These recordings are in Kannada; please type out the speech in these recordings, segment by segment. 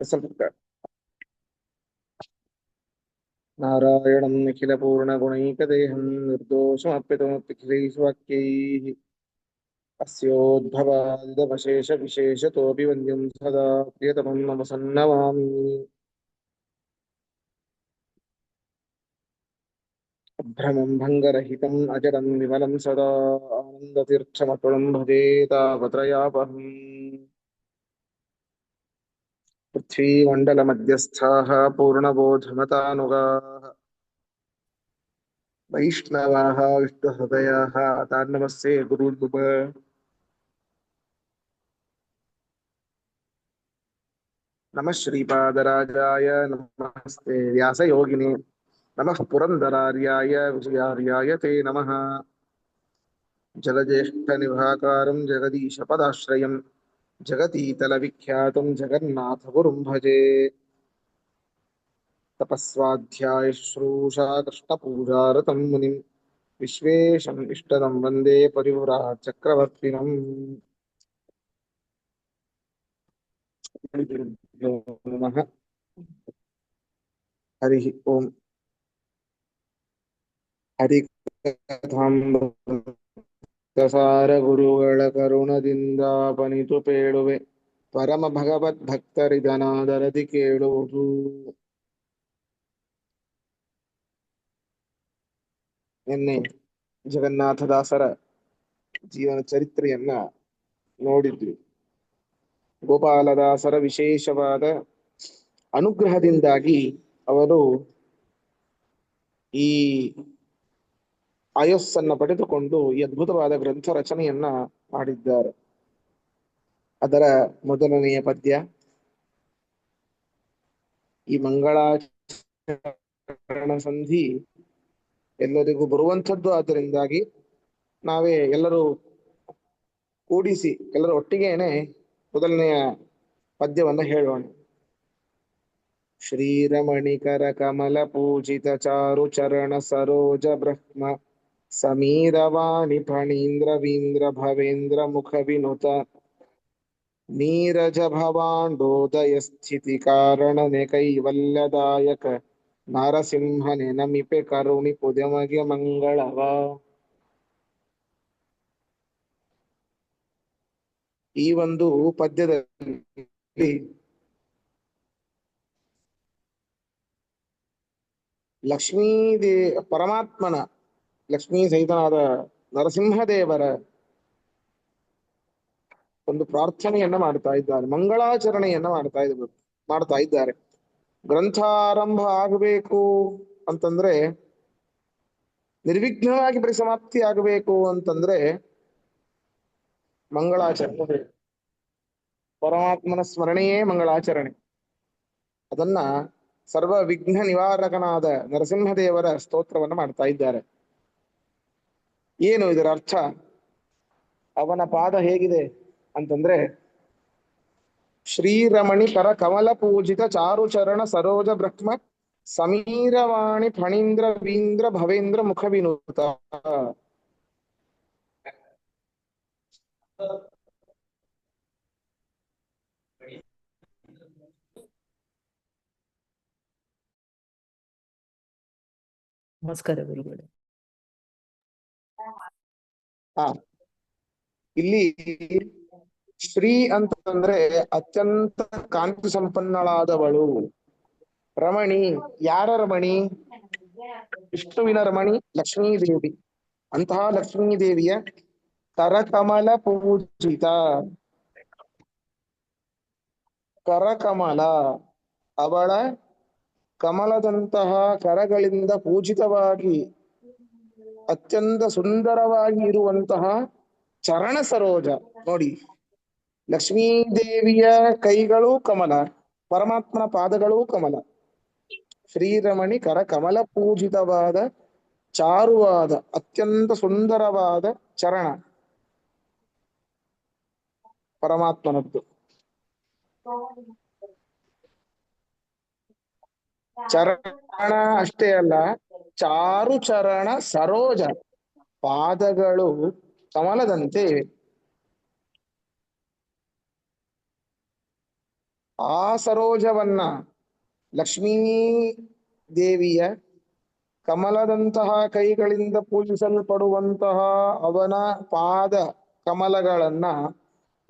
ಸ್ವಲ್ಪ ನಾರಾಯಣಂ ನಿಖಿಲ ಪೂರ್ಣ ಗುಣೈಕದೇಹಂ ನಿರ್ದೋಷಮಪ್ಯತಮಪ್ಯಖಿಲೈಸ್ವಾಕ್ಯೈಃ ಅಸ್ಯೋದ್ಭವಾದಿದವಶೇಷ ವಿಶೇಷತೋಪಿ ವಂದ್ಯಂ ಸದಾ ಪ್ರಿಯತಮಂ ನಮ ಸನ್ನಮಾಮಿ. ಅಭ್ರಮಂ ಭಂಗರಹಿತಂ ಅಜಡಂ ವಿಮಲಂ ಸದಾ ಆನಂದತೀರ್ಥಮತುಳಂ ಭಜೆ ತಾಪತ್ರಯಾಪಹಂ. ಪೃಥ್ವೀಮಂಡಲಮಧ್ಯಸ್ಥಾಃ ಪೂರ್ಣಬೋಧಮತಾನುಗಾಃ ವೈಷ್ಣವಾಃ ವಿಷ್ಣುಹೃದಯಾಃ ತಾನ್ ನಮಸ್ತೆ ಗುರುರ್ಭುವ. ನಮಃ ಶ್ರೀಪಾದರಾಜಾಯ ನಮಸ್ತೆ ವ್ಯಾಸಯೋಗಿನೇ ನಮಃ ಪುರಂದರಾರ್ಯಾಯ ವಿಜಯಾರ್ಯಾಯ ತೇ ನಮಃ. ಜಲಜ್ಯೇಷ್ಠನಿಭಾಕಾರಂ ಜಗದೀಶಪದಾಶ್ರಯಂ ಜಗತೀತಲವಿಖ್ಯಾತಂ ಜಗನ್ನಾಥಗುರುಂ ಭಜೆ. ತಪಸ್ವಾಧ್ಯಾಯಶ್ರೂಷಾ ಕೃಷ್ಣಪೂಜಾರತಂ ಮುನಿಂ ವಿಶ್ವೇಶಂ ಇಷ್ಟದಂ ವಂದೇ ಪರಿವ್ರಾಟ್ ಚಕ್ರವರ್ತಿನಂ. ನಮಃ. ಹರಿ ಓಂ. ಹರಿಕಥಾಮೃತಸಾರ ಗುರುಗಳ ಕರುಣದಿಂದಾಪನಿತು ಪೇಳುವೆ ಪರಮ ಭಗವದ್ ಭಕ್ತರಿದನಾದರದಿ ಕೇಳುವುದು. ನಿನ್ನೆ ಜಗನ್ನಾಥದಾಸರ ಜೀವನ ಚರಿತ್ರೆಯನ್ನ ನೋಡಿದ್ವಿ. ಗೋಪಾಲದಾಸರ ವಿಶೇಷವಾದ ಅನುಗ್ರಹದಿಂದಾಗಿ ಅವರು ಈ ಆಯಸ್ಸನ್ನ ಪಡೆದುಕೊಂಡು ಈ ಅದ್ಭುತವಾದ ಗ್ರಂಥ ರಚನೆಯನ್ನ ಮಾಡಿದ್ದಾರೆ. ಅದರ ಮೊದಲನೆಯ ಪದ್ಯ ಈ ಮಂಗಳಾಚರಣ ಸಂಧಿ ಎಲ್ಲರಿಗೂ ಬರುವಂಥದ್ದು. ಆದ್ದರಿಂದಾಗಿ ನಾವೇ ಎಲ್ಲರೂ ಕೂಡಿಸಿ ಎಲ್ಲರೂ ಒಟ್ಟಿಗೆನೆ ಮೊದಲನೆಯ ಪದ್ಯವನ್ನ ಹೇಳೋಣ. ಶ್ರೀರಮಣಿಕರ ಕಮಲ ಪೂಜಿತ ಚಾರು ಚರಣ ಸರೋಜ ಬ್ರಹ್ಮ ಸಮೀರವಾಣಿ ಫಣೀಂದ್ರ ಭವೇಂದ್ರ ಮುಖ ವಿನುತ ನೀರಜ ಭವಾಂಡೋದಯ ಸ್ಥಿತಿ ಕಾರಣನೆ ಕೈವಲ್ಯದಾಯಕ ನಾರಸಿಂಹನೆ ನಮಿಪೆ ಕರುಣಿ ಪುದಮಗೆ ಮಂಗಳವ. ಈ ಒಂದು ಪದ್ಯದಲ್ಲಿ ಪರಮಾತ್ಮನ ಲಕ್ಷ್ಮೀ ಸಹಿತನಾದ ನರಸಿಂಹದೇವರ ಒಂದು ಪ್ರಾರ್ಥನೆಯನ್ನ ಮಾಡ್ತಾ ಇದ್ದಾರೆ, ಮಂಗಳಾಚರಣೆಯನ್ನ ಮಾಡ್ತಾ ಇದ್ದಾರೆ. ಗ್ರಂಥಾರಂಭ ಆಗಬೇಕು ಅಂತಂದ್ರೆ, ನಿರ್ವಿಘ್ನವಾಗಿ ಪರಿಸಮಾಪ್ತಿ ಆಗಬೇಕು ಅಂತಂದ್ರೆ ಮಂಗಳಾಚರಣೆ, ಪರಮಾತ್ಮನ ಸ್ಮರಣೆಯೇ ಮಂಗಳಾಚರಣೆ. ಅದನ್ನ ಸರ್ವ ವಿಘ್ನ ನಿವಾರಕನಾದ ನರಸಿಂಹದೇವರ ಸ್ತೋತ್ರವನ್ನು ಮಾಡ್ತಾ ಇದ್ದಾರೆ. ಏನು ಇದರ ಅರ್ಥ? ಅವನ ಪಾದ ಹೇಗಿದೆ ಅಂತಂದ್ರೆ, ಶ್ರೀರಮಣಿ ಕರ ಕಮಲ ಪೂಜಿತ ಚಾರುಚರಣ ಸರೋಜ ಬ್ರಹ್ಮ ಸಮೀರವಾಣಿ ಫಣೀಂದ್ರ ಭವೇಂದ್ರ ಮುಖ ವಿನೂತ. ನಮಸ್ಕಾರ ಗುರುಗಳೇ. ಇಲ್ಲಿ ಶ್ರೀ ಅಂತಂದ್ರೆ ಅತ್ಯಂತ ಕಾಂತಿ ಸಂಪನ್ನಳಾದವಳು. ರಮಣಿ, ಯಾರ ರಮಣಿ? ವಿಷ್ಣುವಿನ ರಮಣಿ ಲಕ್ಷ್ಮೀ ದೇವಿ. ಅಂತಹ ಲಕ್ಷ್ಮೀ ದೇವಿಯ ಕರಕಮಲ ಪೂಜಿತ, ಕರಕಮಲ, ಅವಳ ಕಮಲದಂತಹ ಕರಗಳಿಂದ ಪೂಜಿತವಾಗಿ ಅತ್ಯಂತ ಸುಂದರವಾಗಿ ಇರುವಂತಹ ಚರಣ ಸರೋಜ. ನೋಡಿ, ಲಕ್ಷ್ಮೀ ದೇವಿಯ ಕೈಗಳು ಕಮಲ, ಪರಮಾತ್ಮನ ಪಾದಗಳು ಕಮಲ. ಶ್ರೀರಮಣಿ ಕರ ಕಮಲ ಪೂಜಿತವಾದ ಚಾರುವಾದ ಅತ್ಯಂತ ಸುಂದರವಾದ ಚರಣ ಪರಮಾತ್ಮನದ್ದು. ಚರಣ ಅಷ್ಟೇ ಅಲ್ಲ, ಚಾರು ಚರಣ ಸರೋಜ, ಪಾದಗಳು ಕಮಲದಂತೆ ಇವೆ. ಆ ಸರೋಜವನ್ನ ಲಕ್ಷ್ಮೀ ದೇವಿಯ ಕಮಲದಂತಹ ಕೈಗಳಿಂದ ಪೂಜಿಸಲ್ಪಡುವಂತಹ ಅವನ ಪಾದ ಕಮಲಗಳನ್ನ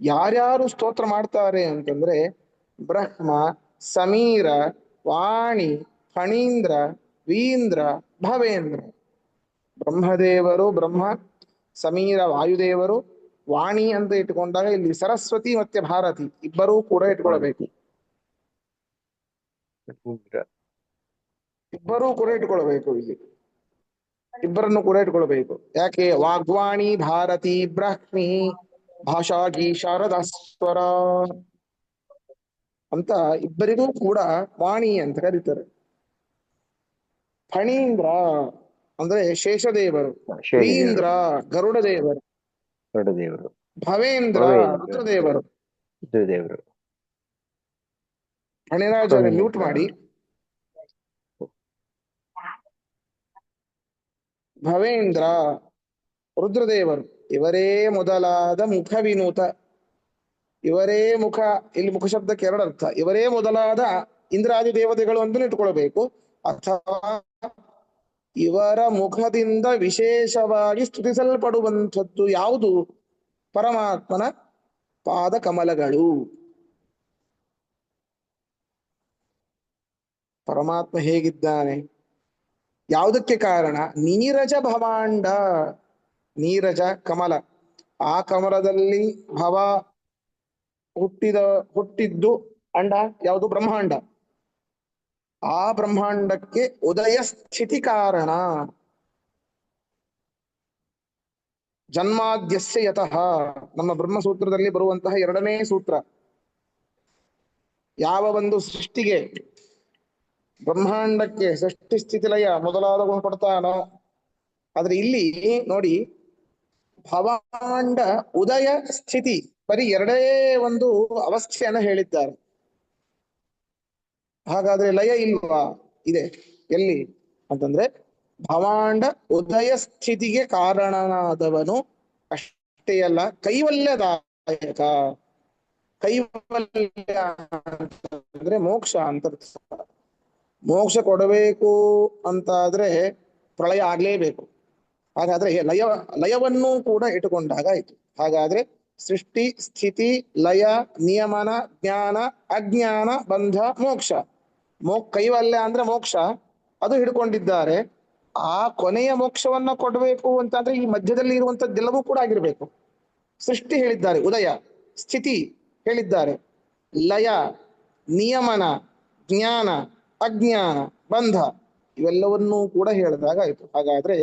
ಯಾರ್ಯಾರು ಸ್ತೋತ್ರ ಮಾಡ್ತಾರೆ ಅಂತಂದ್ರೆ ಬ್ರಹ್ಮ, ಸಮೀರ, ವಾಣಿ, ಫಣೀಂದ್ರ, ವೀಂದ್ರ, ಭವೇಂದ್ರ. ಬ್ರಹ್ಮದೇವರು, ಬ್ರಹ್ಮ, ಸಮೀರ ವಾಯುದೇವರು, ವಾಣಿ ಅಂತ ಇಟ್ಕೊಂಡಾಗ ಇಲ್ಲಿ ಸರಸ್ವತಿ ಮತ್ತೆ ಭಾರತಿ ಇಬ್ಬರೂ ಕೂಡ ಇಟ್ಕೊಳ್ಬೇಕು. ಭಾರತಿ ಇಂದ್ರ ಇಬ್ಬರೂ ಕೂಡ ಇಟ್ಕೊಳ್ಬೇಕು. ಇಲ್ಲಿ ಇಬ್ಬರನ್ನು ಕೂಡ ಇಟ್ಕೊಳ್ಬೇಕು. ಯಾಕೆ? ವಾಗ್ವಾಣಿ ಭಾರತಿ ಬ್ರಾಹ್ಮಿ ಭಾಷಾಗಿ ಶಾರದಾಸ್ವರ ಅಂತ ಇಬ್ಬರಿಗೂ ಕೂಡ ವಾಣಿ ಅಂತ ಕರೀತಾರೆ. ಫಣೀಂದ್ರ ಅಂದ್ರೆ ಶೇಷದೇವರು, ವೀಂದ್ರ ಶೇಷದೇವರು, ಗರುಡ ದೇವರು, ದೊಡ್ಡದೇವರು, ಭವೇಂದ್ರ ಭವೇಂದ್ರ ರುದ್ರದೇವರು. ರುದ್ರದೇವರು. ಫಣಿರಾಜರ ಮ್ಯೂಟ್ ಮಾಡಿ. ಭವೇಂದ್ರ ರುದ್ರದೇವರು ಇವರೇ ಮೊದಲಾದ ಮುಖ ವಿನೂತ. ಇವರೇ ಮುಖ, ಇಲ್ಲಿ ಮುಖ ಶಬ್ದಕ್ಕೆ ಎರಡು ಅರ್ಥ. ಇವರೇ ಮೊದಲಾದ ಇಂದ್ರಾದಿ ದೇವತೆಗಳು ಅಂತ ಇಟ್ಕೊಳ್ಬೇಕು, ಅಥವಾ ಇವರ ಮುಖದಿಂದ ವಿಶೇಷವಾಗಿ ಸ್ತುತಿಸಲ್ಪಡುವಂಥದ್ದು ಯಾವುದು? ಪರಮಾತ್ಮನ ಪಾದ ಕಮಲಗಳು. ಪರಮಾತ್ಮ ಹೇಗಿದ್ದಾನೆ? ಯಾವುದಕ್ಕೆ ಕಾರಣ? ನೀರಜ ಭವಾಂಡ. ನೀರಜ ಕಮಲ, ಆ ಕಮಲದಲ್ಲಿ ಭವ ಹುಟ್ಟಿದ್ದು ಅಂಡ ಯಾವುದು? ಬ್ರಹ್ಮಾಂಡ. ಆ ಬ್ರಹ್ಮಾಂಡಕ್ಕೆ ಉದಯ ಸ್ಥಿತಿ ಕಾರಣ. ಜನ್ಮಾದ್ಯಸ್ಯ ಯತಃ, ನಮ್ಮ ಬ್ರಹ್ಮಸೂತ್ರದಲ್ಲಿ ಬರುವಂತಹ ಎರಡನೇ ಸೂತ್ರ. ಯಾವ ಒಂದು ಸೃಷ್ಟಿಗೆ, ಬ್ರಹ್ಮಾಂಡಕ್ಕೆ ಸೃಷ್ಟಿ ಸ್ಥಿತಿ ಲಯ ಮೊದಲಾದವನ್ನು ಕೊಡ್ತಾನೋ, ಆದ್ರೆ ಇಲ್ಲಿ ನೋಡಿ ಭವಾಂಡ ಉದಯ ಸ್ಥಿತಿ ಬರೀ ಎರಡೇ ಒಂದು ಅವಸ್ಥೆಯನ್ನ ಹೇಳಿದ್ದಾರೆ. ಹಾಗಾದ್ರೆ ಲಯ ಇಲ್ವಾ? ಇದೆ. ಎಲ್ಲಿ ಅಂತಂದ್ರೆ ಭವಾಂಡ ಉದಯ ಸ್ಥಿತಿಗೆ ಕಾರಣನಾದವನು ಅಷ್ಟೇ ಅಲ್ಲ, ಕೈವಲ್ಯದಾಯಕ. ಕೈವಲ್ಯ ಅಂದ್ರೆ ಮೋಕ್ಷ ಅಂತ. ಮೋಕ್ಷ ಕೊಡಬೇಕು ಅಂತಾದ್ರೆ ಪ್ರಳಯ ಆಗ್ಲೇಬೇಕು. ಹಾಗಾದ್ರೆ ಲಯವನ್ನು ಕೂಡ ಇಟ್ಟುಕೊಂಡಾಗ ಆಯ್ತು. ಹಾಗಾದ್ರೆ ಸೃಷ್ಟಿ, ಸ್ಥಿತಿ, ಲಯ, ನಿಯಮನ, ಜ್ಞಾನ, ಅಜ್ಞಾನ, ಬಂಧ, ಮೋಕ್ಷ. ಕೈವಲ್ಯ ಅಂದ್ರೆ ಮೋಕ್ಷ, ಅದು ಹಿಡ್ಕೊಂಡಿದ್ದಾರೆ. ಆ ಕೊನೆಯ ಮೋಕ್ಷವನ್ನ ಕೊಡಬೇಕು ಅಂತಂದ್ರೆ ಈ ಮಧ್ಯದಲ್ಲಿ ಇರುವಂತದ್ದೆಲ್ಲವೂ ಕೂಡ ಆಗಿರ್ಬೇಕು. ಸೃಷ್ಟಿ ಹೇಳಿದ್ದಾರೆ, ಉದಯ ಸ್ಥಿತಿ ಹೇಳಿದ್ದಾರೆ, ಲಯ, ನಿಯಮನ, ಜ್ಞಾನ, ಅಜ್ಞಾನ, ಬಂಧ ಇವೆಲ್ಲವನ್ನೂ ಕೂಡ ಹೇಳಿದಾಗ ಆಯ್ತು. ಹಾಗಾದ್ರೆ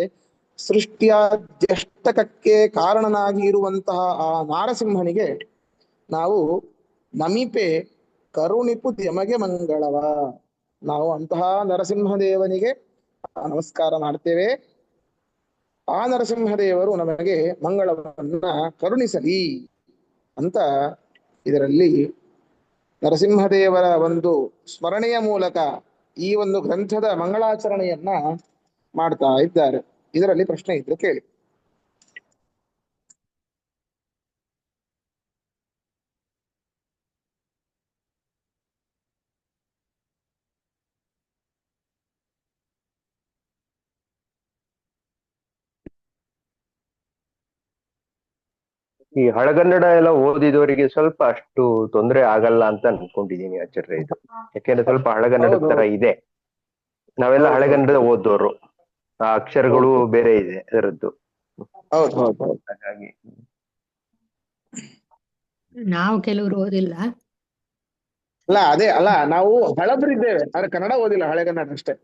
ಸೃಷ್ಟಿಯ ದ್ಯಷ್ಟಕಕ್ಕೆ ಕಾರಣನಾಗಿ ಇರುವಂತಹ ಆ ನಾರಸಿಂಹನಿಗೆ ನಾವು ನಮಿಪೆ ಕರುಣಿಪು ಯಮಗೆ ಮಂಗಳವ. ನಾವು ಅಂತಹ ನರಸಿಂಹದೇವನಿಗೆ ನಮಸ್ಕಾರ ಮಾಡ್ತೇವೆ. ಆ ನರಸಿಂಹದೇವರು ನಮಗೆ ಮಂಗಳವನ್ನ ಕರುಣಿಸಲಿ ಅಂತ ಇದರಲ್ಲಿ ನರಸಿಂಹದೇವರ ಒಂದು ಸ್ಮರಣೆಯ ಮೂಲಕ ಈ ಒಂದು ಗ್ರಂಥದ ಮಂಗಳಾಚರಣೆಯನ್ನ ಮಾಡ್ತಾ ಇದ್ದಾರೆ. ಇದರಲ್ಲಿ ಪ್ರಶ್ನೆ ಇದ್ರೆ ಕೇಳಿ. ಈ ಹಳಗನ್ನಡ ಎಲ್ಲ ಓದಿದವರಿಗೆ ಸ್ವಲ್ಪ ಅಷ್ಟು ತೊಂದರೆ ಆಗಲ್ಲ ಅಂತ ಅನ್ಕೊಂಡಿದೀನಿ ಆಚಾರ್ಯ ಇದು. ಯಾಕೆಂದ್ರೆ ಸ್ವಲ್ಪ ಹಳಗನ್ನಡದ ತರ ಇದೆ. ನಾವೆಲ್ಲ ಹಳಗನ್ನಡ ಓದೋರು, ಆ ಅಕ್ಷರಗಳು ಬೇರೆ ಇದೆ ಅದರದ್ದು. ಹೌದು ಹೌದು ಹೌದು. ಹಾಗಾಗಿ ನಾವು ಕೆಲವರು ಓದಿಲ್ಲ. ಅಲ್ಲ ಅದೇ ಅಲ್ಲ, ನಾವು ಹಳಬರಿದ್ದೇವೆ ಆದ್ರೆ ಕನ್ನಡ ಓದಿಲ್ಲ, ಹಳೆಗನ್ನಡ ಅಷ್ಟೇ.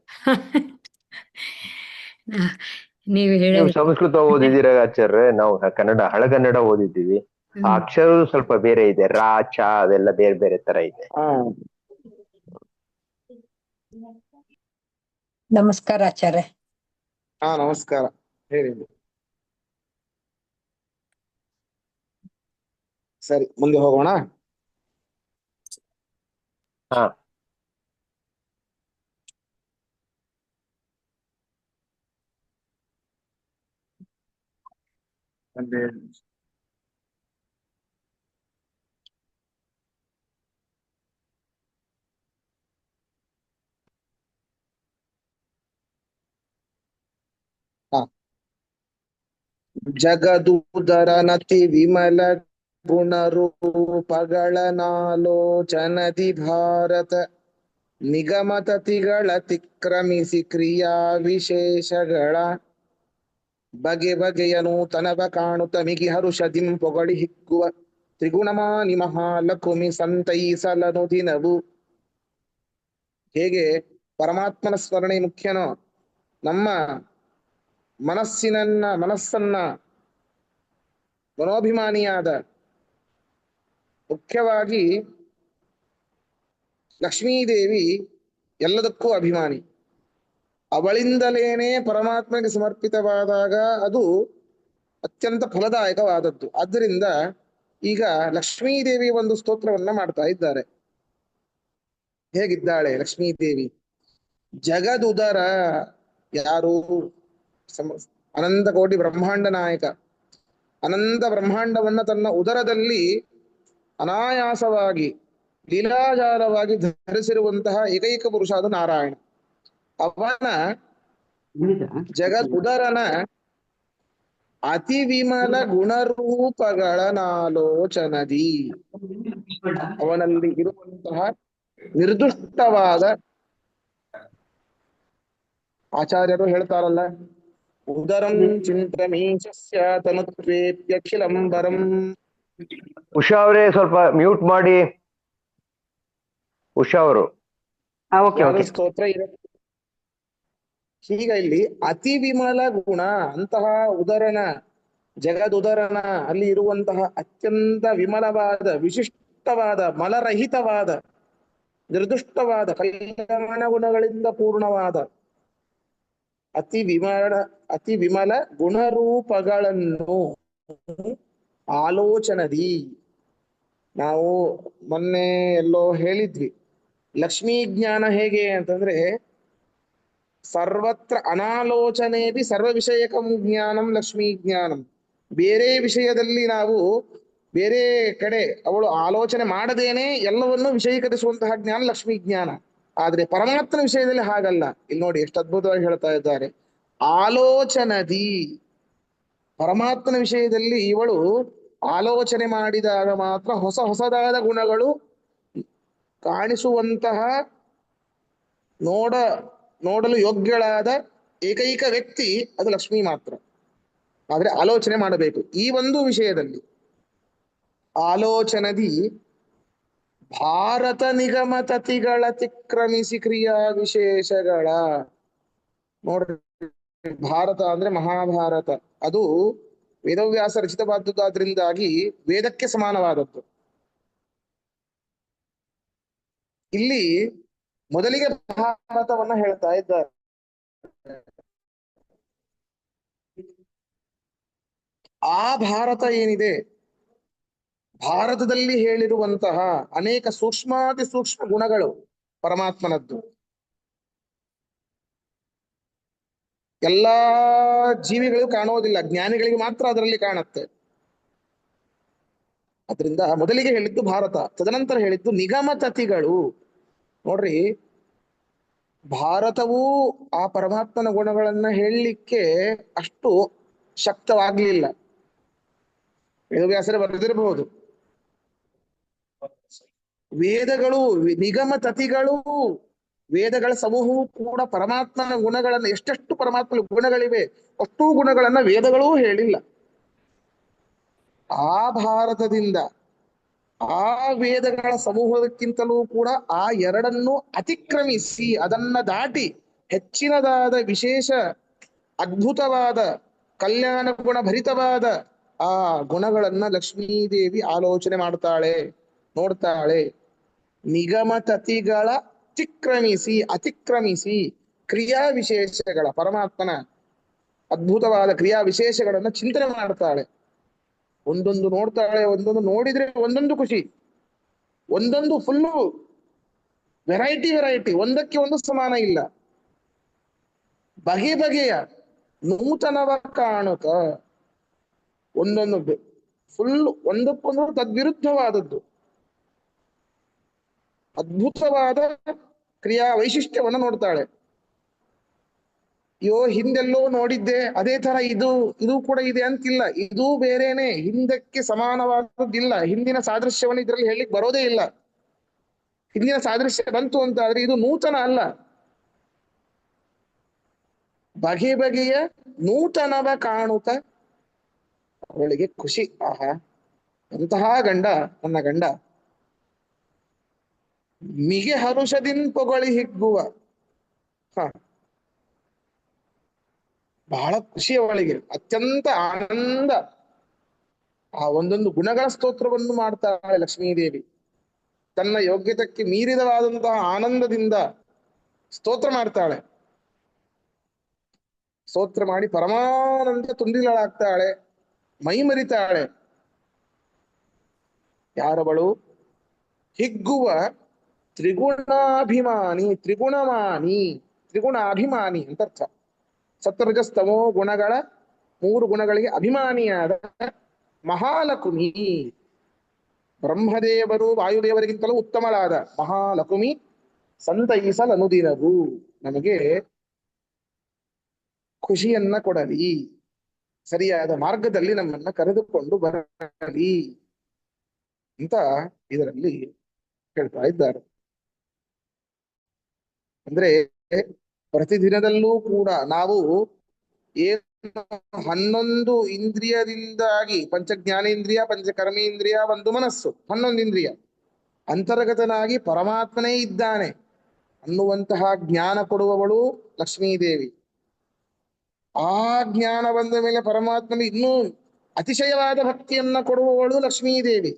ನೀವು ನೀವು ಹೇಳೋದು ಸಂಸ್ಕೃತ ಓದಿದ್ದೀರ ಆಚಾರ್ಯ, ನಾವು ಕನ್ನಡ ಹಳಗನ್ನಡ ಓದಿದ್ದೀವಿ. ಆ ಅಕ್ಷರ ಸ್ವಲ್ಪ ಬೇರೆ ಇದೆ, ರಾ ಚ ಅದೆಲ್ಲ ಬೇರೆ ಬೇರೆ ತರ ಇದೆ. ನಮಸ್ಕಾರ ಆಚಾರ್ಯ. ಹಾ ನಮಸ್ಕಾರ, ಹೇಳಿ. ಸರಿ, ಮುಂದೆ ಹೋಗೋಣ. ಹಾ ಜಗದುದರನತಿ ವಿಮಲ ಗುಣರೂಪಗಳನಾಲೋಚನದಿ ಭಾರತ ನಿಗಮತತಿಗಳತಿಕ್ರಮಿಸಿ ಕ್ರಿಯಾ ವಿಶೇಷಗಳ ಬಗೆ ಬಗೆಯ ನೂತನವ ಕಾಣುತ್ತ ಮಿಗಿ ಹರುಷದಿಂ ಪೊಗಳಿ ಹಿಗ್ಗುವ ತ್ರಿಗುಣಮಾನಿ ಮಹಾಲಕುಮಿ ಸಂತೈಸಲನು ದಿನವು. ಹೇಗೆ ಪರಮಾತ್ಮನ ಸ್ಮರಣೆ ಮುಖ್ಯನೋ, ನಮ್ಮ ಮನಸ್ಸನ್ನ ಮನೋಭಿಮಾನಿಯಾದ ಮುಖ್ಯವಾಗಿ ಲಕ್ಷ್ಮೀದೇವಿ ಎಲ್ಲದಕ್ಕೂ ಅಭಿಮಾನಿ. ಅವಳಿಂದಲೇನೆ ಪರಮಾತ್ಮನಿಗೆ ಸಮರ್ಪಿತವಾದಾಗ ಅದು ಅತ್ಯಂತ ಫಲದಾಯಕವಾದದ್ದು. ಆದ್ದರಿಂದ ಈಗ ಲಕ್ಷ್ಮೀದೇವಿ ಒಂದು ಸ್ತೋತ್ರವನ್ನ ಮಾಡ್ತಾ ಇದ್ದಾರೆ. ಹೇಗಿದ್ದಾಳೆ ಲಕ್ಷ್ಮೀದೇವಿ? ಜಗದುದರ, ಯಾರು? ಅನಂತ ಕೋಟಿ ಬ್ರಹ್ಮಾಂಡ ನಾಯಕ. ಅನಂತ ಬ್ರಹ್ಮಾಂಡವನ್ನ ತನ್ನ ಉದರದಲ್ಲಿ ಅನಾಯಾಸವಾಗಿ ಲೀಲಾಜಾಲವಾಗಿ ಧರಿಸಿರುವಂತಹ ಏಕೈಕ ಪುರುಷ ಅದು ನಾರಾಯಣ. ಅವನ ಜಗದುದರನ ಅತಿ ವಿಮಲ ಗುಣರೂಪಗಳನಾಲೋಚನದಿ, ಅವನಲ್ಲಿ ಇರುವಂತಹ ನಿರ್ದುಷ್ಟವಾದ, ಆಚಾರ್ಯರು ಹೇಳ್ತಾರಲ್ಲ, ಉದರಂ ಚಿಂತಮೀಶಸ್ಯ ತನುತ್ವೇಪ್ಯಖಿಲಂಬರಂ. ಉಷಾ ಅವರೇ ಸ್ವಲ್ಪ ಮ್ಯೂಟ್ ಮಾಡಿ. ಉಷಾ ಅವರು ಸ್ತೋತ್ರ ಇರುತ್ತೆ. ಈಗ ಇಲ್ಲಿ ಅತಿ ವಿಮಲ ಗುಣ, ಅಂತಹ ಉದರನ, ಜಗದುದರನ ಅಲ್ಲಿ ಇರುವಂತಹ ಅತ್ಯಂತ ವಿಮಲವಾದ, ವಿಶಿಷ್ಟವಾದ, ಮಲರಹಿತವಾದ, ನಿರ್ದುಷ್ಟವಾದ, ಕಲ್ಯಾಣ ಗುಣಗಳಿಂದ ಪೂರ್ಣವಾದ ಅತಿ ವಿಮಲ ಗುಣರೂಪಗಳನ್ನು ಆಲೋಚನದಿ. ನಾವು ಮೊನ್ನೆ ಎಲ್ಲೋ ಹೇಳಿದ್ವಿ, ಲಕ್ಷ್ಮೀ ಜ್ಞಾನ ಹೇಗೆ ಅಂತಂದ್ರೆ ಸರ್ವತ್ರ ಅನಾಲೋಚನೇಪಿ ಸರ್ವ ವಿಷಯಕಂ ಜ್ಞಾನಂ ಲಕ್ಷ್ಮೀ ಜ್ಞಾನಂ. ಬೇರೆ ವಿಷಯದಲ್ಲಿ ನಾವು ಬೇರೆ ಕಡೆ ಅವಳು ಆಲೋಚನೆ ಮಾಡದೇನೆ ಎಲ್ಲವನ್ನೂ ವಿಷಯೀಕರಿಸುವಂತಹ ಜ್ಞಾನ ಲಕ್ಷ್ಮೀ ಜ್ಞಾನ. ಆದ್ರೆ ಪರಮಾತ್ಮನ ವಿಷಯದಲ್ಲಿ ಹಾಗಲ್ಲ. ಇಲ್ಲಿ ನೋಡಿ ಎಷ್ಟು ಅದ್ಭುತವಾಗಿ ಹೇಳ್ತಾ ಇದ್ದಾರೆ. ಆಲೋಚನದಿ, ಪರಮಾತ್ಮನ ವಿಷಯದಲ್ಲಿ ಇವಳು ಆಲೋಚನೆ ಮಾಡಿದಾಗ ಮಾತ್ರ ಹೊಸ ಹೊಸದಾದ ಗುಣಗಳು ಕಾಣಿಸುವಂತಹ, ನೋಡಲು ಯೋಗ್ಯಳಾದ ಏಕೈಕ ವ್ಯಕ್ತಿ ಅದು ಲಕ್ಷ್ಮಿ ಮಾತ್ರ. ಆದ್ರೆ ಆಲೋಚನೆ ಮಾಡಬೇಕು. ಈ ಒಂದು ವಿಷಯದಲ್ಲಿ ಆಲೋಚನದಿ ಭಾರತ ನಿಗಮ ತತಿಗಳ ತಿಕ್ರಮಿಸಿ ಕ್ರಿಯಾ ವಿಶೇಷಗಳ. ನೋಡ್ರಿ, ಭಾರತ ಅಂದ್ರೆ ಮಹಾಭಾರತ, ಅದು ವೇದವ್ಯಾಸ ರಚಿತವಾದದ್ದಾದ್ರಿಂದಾಗಿ ವೇದಕ್ಕೆ ಸಮಾನವಾದದ್ದು. ಇಲ್ಲಿ ಮೊದಲಿಗೆ ಭಾರತವನ್ನ ಹೇಳ್ತಾ ಇದ್ದಾರೆ. ಆ ಭಾರತ ಏನಿದೆ, ಭಾರತದಲ್ಲಿ ಹೇಳಿರುವಂತಹ ಅನೇಕ ಸೂಕ್ಷ್ಮಾತಿ ಸೂಕ್ಷ್ಮ ಗುಣಗಳು ಪರಮಾತ್ಮನದ್ದು ಎಲ್ಲಾ ಜೀವಿಗಳಿಗೂ ಕಾಣುವುದಿಲ್ಲ, ಜ್ಞಾನಿಗಳಿಗೆ ಮಾತ್ರ ಅದರಲ್ಲಿ ಕಾಣುತ್ತೆ. ಅದರಿಂದ ಮೊದಲಿಗೆ ಹೇಳಿದ್ದು ಭಾರತ, ತದನಂತರ ಹೇಳಿದ್ದು ನಿಗಮ ತತಿಗಳು. ನೋಡ್ರಿ, ಭಾರತವೂ ಆ ಪರಮಾತ್ಮನ ಗುಣಗಳನ್ನ ಹೇಳಲಿಕ್ಕೆ ಅಷ್ಟು ಶಕ್ತವಾಗ್ಲಿಲ್ಲ. ವೇದವ್ಯಾಸರೇ ಬರೆದಿರಬಹುದು. ವೇದಗಳು, ನಿಗಮ ತತಿಗಳು, ವೇದಗಳ ಸಮೂಹವು ಕೂಡ ಪರಮಾತ್ಮನ ಗುಣಗಳನ್ನ, ಎಷ್ಟೆಷ್ಟು ಪರಮಾತ್ಮನ ಗುಣಗಳಿವೆ ಅಷ್ಟೂ ಗುಣಗಳನ್ನ ವೇದಗಳೂ ಹೇಳಿಲ್ಲ. ಆ ಭಾರತದಿಂದ, ಆ ವೇದಗಳ ಸಮೂಹಕ್ಕಿಂತಲೂ ಕೂಡ ಆ ಎರಡನ್ನು ಅತಿಕ್ರಮಿಸಿ, ಅದನ್ನ ದಾಟಿ ಹೆಚ್ಚಿನದಾದ ವಿಶೇಷ ಅದ್ಭುತವಾದ ಕಲ್ಯಾಣ ಗುಣ ಭರಿತವಾದ ಆ ಗುಣಗಳನ್ನ ಲಕ್ಷ್ಮೀದೇವಿ ಆಲೋಚನೆ ಮಾಡ್ತಾಳೆ, ನೋಡ್ತಾಳೆ. ನಿಗಮ ತತಿಗಳ ಅತಿಕ್ರಮಿಸಿ ಕ್ರಿಯಾ ವಿಶೇಷಗಳ, ಪರಮಾತ್ಮನ ಅದ್ಭುತವಾದ ಕ್ರಿಯಾ ವಿಶೇಷಗಳನ್ನ ಚಿಂತನೆ ಮಾಡ್ತಾಳೆ. ಒಂದೊಂದು ನೋಡ್ತಾಳೆ, ಒಂದೊಂದು ನೋಡಿದ್ರೆ ಒಂದೊಂದು ಖುಷಿ, ಒಂದೊಂದು ಫುಲ್ಲು ವೆರೈಟಿ, ಒಂದಕ್ಕೆ ಒಂದು ಸಮಾನ ಇಲ್ಲ. ಬಗೆ ಬಗೆಯ ನೂತನವ ಕಾಣುತ್ತ, ಒಂದೊಂದು ಫುಲ್ ಒಂದಕ್ಕೊಂದು ತದ್ವಿರುದ್ಧವಾದದ್ದು ಅದ್ಭುತವಾದ ಕ್ರಿಯಾ ವೈಶಿಷ್ಟ್ಯವನ್ನ ನೋಡ್ತಾಳೆ. ಅಯ್ಯೋ ಹಿಂದೆಲ್ಲೋ ನೋಡಿದ್ದೆ ಅದೇ ತರ ಇದು ಕೂಡ ಇದೆ ಅಂತಿಲ್ಲ. ಇದು ಬೇರೆನೆ, ಹಿಂದಕ್ಕೆ ಸಮಾನವಾದದ್ದಿಲ್ಲ. ಹಿಂದಿನ ಸಾದೃಶ್ಯವನ್ನು ಇದರಲ್ಲಿ ಹೇಳಿಕ್ ಬರೋದೇ ಇಲ್ಲ. ಹಿಂದಿನ ಸಾದೃಶ್ಯ ಬಂತು ಅಂತ ಆದ್ರೆ ಇದು ನೂತನ ಅಲ್ಲ. ಬಗೆ ಬಗೆಯ ನೂತನವ ಕಾಣುತ್ತ ಅವಳಿಗೆ ಖುಷಿ. ಆಹಾ, ಎಂತಹ ಗಂಡ ನನ್ನ ಗಂಡ. ಮಿಗೆ ಹರುಷದಿನ್ ಪೊಗಳಿ ಹಿಗ್ಗುವ. ಹ, ಬಹಳ ಖುಷಿ ಅವಳಿಗೆ, ಅತ್ಯಂತ ಆನಂದ. ಆ ಒಂದೊಂದು ಗುಣಗಳ ಸ್ತೋತ್ರವನ್ನು ಮಾಡ್ತಾಳೆ ಲಕ್ಷ್ಮೀದೇವಿ. ತನ್ನ ಯೋಗ್ಯತೆಗೆ ಮೀರಿದವಾದಂತಹ ಆನಂದದಿಂದ ಸ್ತೋತ್ರ ಮಾಡ್ತಾಳೆ. ಸ್ತೋತ್ರ ಮಾಡಿ ಪರಮಾನಂದ ತುಂದಿಲಳಾಗ್ತಾಳೆ, ಮೈ ಮರಿತಾಳೆ. ಯಾರವಳು? ಹಿಗ್ಗುವ ತ್ರಿಗುಣಾಭಿಮಾನಿ, ತ್ರಿಗುಣಾಭಿಮಾನಿ ಅಂತ ಅರ್ಥ. ಸತ್ವರಜಸ್ತಮೋ ಗುಣಗಳ 3 ಗುಣಗಳಿಗೆ ಅಭಿಮಾನಿಯಾದ ಮಹಾಲಕುಮಿ. ಬ್ರಹ್ಮದೇವರು ವಾಯುದೇವರಿಗಿಂತಲೂ ಉತ್ತಮಳಾದ ಮಹಾಲಕುಮಿ ಸಂತೈಸಲನುದಿನವು ನಮಗೆ ಖುಷಿಯನ್ನ ಕೊಡಲಿ, ಸರಿಯಾದ ಮಾರ್ಗದಲ್ಲಿ ನಮ್ಮನ್ನ ಕರೆದುಕೊಂಡು ಬರಲಿ ಅಂತ ಇದರಲ್ಲಿ ಹೇಳ್ತಾ ಇದ್ದಾರೆ. ಅಂದ್ರೆ ಪ್ರತಿದಿನದಲ್ಲೂ ಕೂಡ ನಾವು ಏನು 11 ಇಂದ್ರಿಯದಿಂದಾಗಿ, ಪಂಚಜ್ಞಾನೇಂದ್ರಿಯ, ಪಂಚಕರ್ಮೇಂದ್ರಿಯ, 1 ಮನಸ್ಸು, 11 ಇಂದ್ರಿಯ ಅಂತರ್ಗತನಾಗಿ ಪರಮಾತ್ಮನೇ ಇದ್ದಾನೆ ಅನ್ನುವಂತಹ ಜ್ಞಾನ ಕೊಡುವವಳು ಲಕ್ಷ್ಮೀದೇವಿ. ಆ ಜ್ಞಾನ ಬಂದ ಮೇಲೆ ಪರಮಾತ್ಮನಿಗೆ ಇನ್ನೂ ಅತಿಶಯವಾದ ಭಕ್ತಿಯನ್ನ ಕೊಡುವವಳು ಲಕ್ಷ್ಮೀದೇವಿ.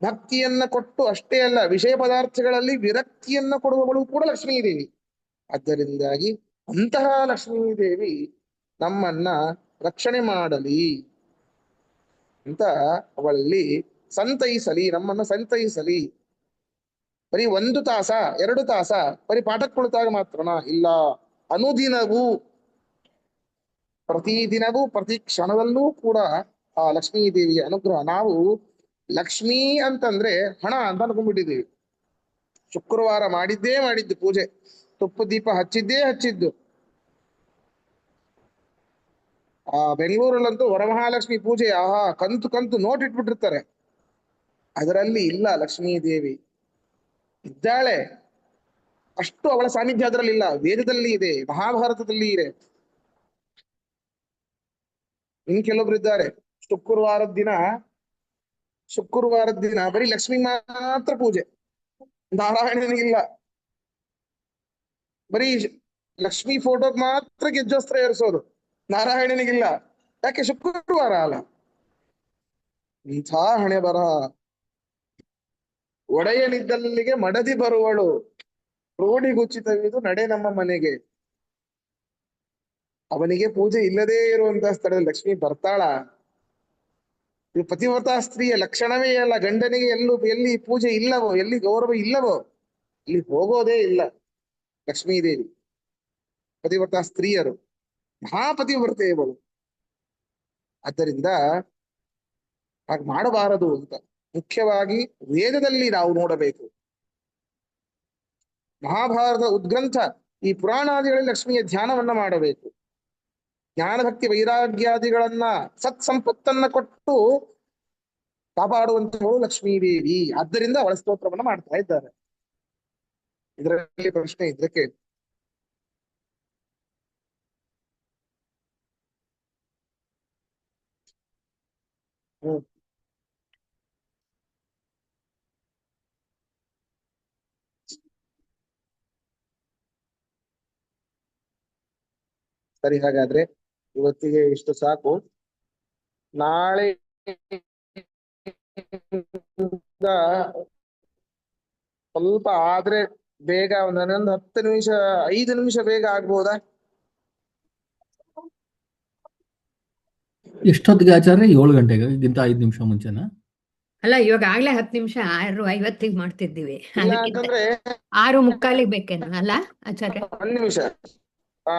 ಭಕ್ತಿಯನ್ನ ಕೊಟ್ಟು ಅಷ್ಟೇ ಅಲ್ಲ, ವಿಷಯ ಪದಾರ್ಥಗಳಲ್ಲಿ ವಿರಕ್ತಿಯನ್ನ ಕೊಡುವವಳು ಕೂಡ ಲಕ್ಷ್ಮೀದೇವಿ. ಆದ್ದರಿಂದಾಗಿ ಅಂತಹ ಲಕ್ಷ್ಮೀದೇವಿ ನಮ್ಮನ್ನ ರಕ್ಷಣೆ ಮಾಡಲಿ ಅಂತ ಅವಳಲ್ಲಿ ಸಂತೈಸಲಿ, ನಮ್ಮನ್ನ ಸಂತೈಸಲಿ. ಬರೀ 1 ತಾಸ 2 ತಾಸ ಬರೀ ಪಾಠಕ್ಕೆ ಕುಳಿತಾಗ ಮಾತ್ರನಾ? ಇಲ್ಲ, ಅನುದಿನವೂ, ಪ್ರತಿದಿನವೂ, ಪ್ರತಿ ಕ್ಷಣದಲ್ಲೂ ಕೂಡ ಆ ಲಕ್ಷ್ಮೀದೇವಿಯ ಅನುಗ್ರಹ. ನಾವು ಲಕ್ಷ್ಮೀ ಅಂತಂದ್ರೆ ಹಣ ಅಂತ ಅನ್ಕೊಂಡ್ಬಿಟ್ಟಿದ್ದೀವಿ. ಶುಕ್ರವಾರ ಮಾಡಿದ್ದು ಪೂಜೆ, ತುಪ್ಪ ದೀಪ ಹಚ್ಚಿದ್ದು. ಆ ಬೆಂಗಳೂರಲ್ಲಂತೂ ವರಮಹಾಲಕ್ಷ್ಮಿ ಪೂಜೆ, ಆಹಾ, ಕಂತು ನೋಟ್ ಇಟ್ಬಿಟ್ಟಿರ್ತಾರೆ. ಅದರಲ್ಲಿ ಇಲ್ಲ, ಲಕ್ಷ್ಮೀ ದೇವಿ ಇದ್ದಾಳೆ. ಅಷ್ಟು ಅವಳ ಸಾನ್ನಿಧ್ಯ ಅದರಲ್ಲಿ ಇಲ್ಲ. ವೇದದಲ್ಲಿ ಇದೆ, ಮಹಾಭಾರತದಲ್ಲಿ ಇದೆ. ಇನ್ ಕೆಲವೊಬ್ರು ಇದ್ದಾರೆ, ಶುಕ್ರವಾರದ ದಿನ ಬರೀ ಲಕ್ಷ್ಮಿ ಮಾತ್ರ ಪೂಜೆ, ನಾರಾಯಣನಿಗಿಲ್ಲ. ಬರೀ ಲಕ್ಷ್ಮಿ ಫೋಟೋಗ್ ಮಾತ್ರ ಗೆಜ್ಜಸ್ತ್ರ ಏರಿಸೋದು, ನಾರಾಯಣನಿಗಿಲ್ಲ. ಯಾಕೆ? ಶುಕ್ರವಾರ ಅಲ್ಲ. ಇಂಥ ಹಣೆ ಬರಹ. ಒಡೆಯನಿದ್ದಲ್ಲಿಗೆ ಮಡದಿ ಬರುವಳು, ರೂಢಿಗುಚ್ಚಿತವಿದು ನಡೆ ನಮ್ಮ ಮನೆಗೆ. ಅವನಿಗೆ ಪೂಜೆ ಇಲ್ಲದೇ ಇರುವಂತಹ ಸ್ಥಳದಲ್ಲಿ ಲಕ್ಷ್ಮಿ ಬರ್ತಾಳ? ಇದು ಪತಿವ್ರತಾ ಸ್ತ್ರೀಯ ಲಕ್ಷಣವೇ ಅಲ್ಲ. ಗಂಡನಿಗೆ ಎಲ್ಲಿ ಪೂಜೆ ಇಲ್ಲವೋ, ಎಲ್ಲಿ ಗೌರವ ಇಲ್ಲವೋ, ಇಲ್ಲಿ ಹೋಗೋದೇ ಇಲ್ಲ ಲಕ್ಷ್ಮೀದೇವಿ. ಪತಿವ್ರತಾ ಸ್ತ್ರೀಯರು ಮಹಾಪತಿವ್ರತೆಯವಳು. ಆದ್ದರಿಂದ ಹಾಗೆ ಮಾಡಬಾರದು ಅಂತ ಮುಖ್ಯವಾಗಿ ವೇದದಲ್ಲಿ ನಾವು ನೋಡಬೇಕು. ಮಹಾಭಾರತ ಉದ್ಗ್ರಂಥ, ಈ ಪುರಾಣಾದಿಗಳಲ್ಲಿ ಲಕ್ಷ್ಮಿಯ ಧ್ಯಾನವನ್ನ ಮಾಡಬೇಕು. ಜ್ಞಾನಭಕ್ತಿ ವೈರಾಗ್ಯಾದಿಗಳನ್ನ, ಸತ್ಸಂಪತ್ತನ್ನ ಕೊಟ್ಟು ಕಾಪಾಡುವಂತಹಳು ಲಕ್ಷ್ಮೀದೇವಿ. ಆದ್ದರಿಂದ ಅವಳ ಸ್ತೋತ್ರವನ್ನ ಮಾಡ್ತಾ ಇದ್ದಾರೆ. ಇದರಲ್ಲಿ ಪ್ರಶ್ನೆ ಇದ್ರೆ ಕೇಳಿ. ಸರಿ, ಹಾಗಾದ್ರೆ ಇವತ್ತಿಗೆ ಇಷ್ಟು ಸಾಕು. ನಾಳೆ ಸ್ವಲ್ಪ ಆದ್ರೆ ಬೇಗ, ಒಂದೊಂದು 10 ನಿಮಿಷ 5 ನಿಮಿಷ ಬೇಗ ಆಗ್ಬೋದಾ? ಎಷ್ಟೊತ್ತಿಗೆ ಆಚಾರ್ಯ? 7 ಗಂಟೆಗೆ ಗಿಂತ 5 ನಿಮಿಷ ಮುಂಚೆನಾ? ಅಲ್ಲ, ಇವಾಗ ಆಗ್ಲೇ 10 ನಿಮಿಷ 6:50 ಮಾಡ್ತಿದ್ದೀವಿ. ಇಲ್ಲ ಅದಕ್ಕಿಂತ ಅಂತಂದ್ರೆ 6:45 ಬೇಕೇನೋ ಅಲ್ಲ ಆಚಾರ್ಯ? 1 ನಿಮಿಷ. ಆ